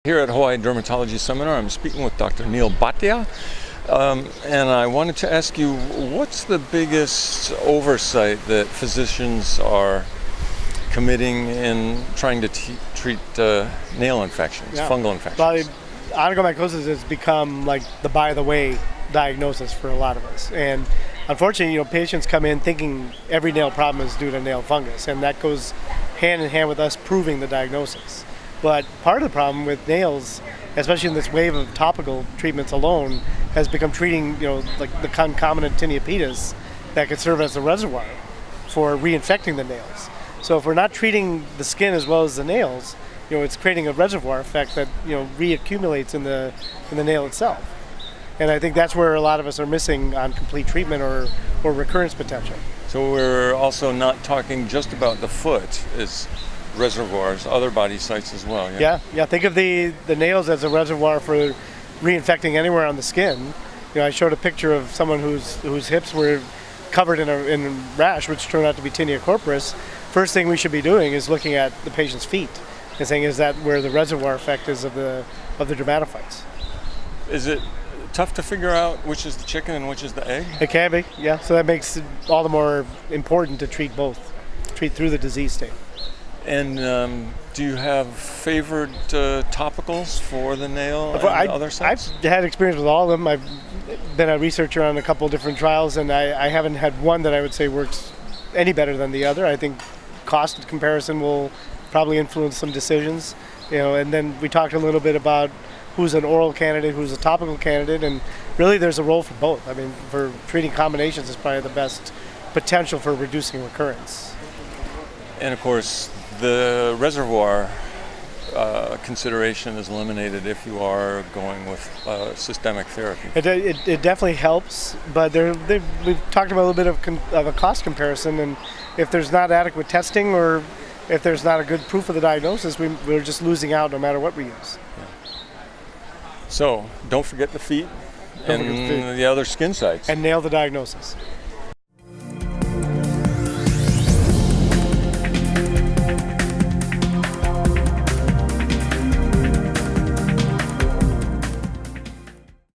Here at Hawaii Dermatology Seminar, I'm speaking with Dr. Neal Bhatia, and I wanted to ask you, what's the biggest oversight that physicians are committing in trying to treat nail infections, fungal infections? Well, onychomycosis has become like the by-the-way diagnosis for a lot of us, and unfortunately, patients come in thinking every nail problem is due to nail fungus, and that goes hand in hand with us proving the diagnosis. But part of the problem with nails, especially in this wave of topical treatments alone, has become treating, like the concomitant tinea pedis that could serve as a reservoir for reinfecting the nails. So if we're not treating the skin as well as the nails, it's creating a reservoir effect that reaccumulates in the nail itself. And I think that's where a lot of us are missing on complete treatment or recurrence potential. So we're also not talking just about the foot. It's reservoirs, other body sites as well. Yeah. Think of the nails as a reservoir for reinfecting anywhere on the skin. I showed a picture of someone whose hips were covered in a rash, which turned out to be tinea corporis. First thing we should be doing is looking at the patient's feet and saying, is that where the reservoir effect is of the dermatophytes? Is it tough to figure out which is the chicken and which is the egg? It can be, yeah. So that makes it all the more important to treat both, treat through the disease state. And do you have favored topicals for the nail and other sites? I've had experience with all of them. I've been a researcher on a couple of different trials, and I haven't had one that I would say works any better than the other. I think cost comparison will probably influence some decisions. And then we talked a little bit about who's an oral candidate, who's a topical candidate, and really there's a role for both. I mean, for treating combinations is probably the best potential for reducing recurrence. And of course, the reservoir consideration is eliminated if you are going with systemic therapy. It definitely helps, but we've talked about a little bit of a cost comparison, and if there's not adequate testing or if there's not a good proof of the diagnosis, we're just losing out no matter what we use. Yeah. So don't forget the feet and the other skin sites. And nail the diagnosis.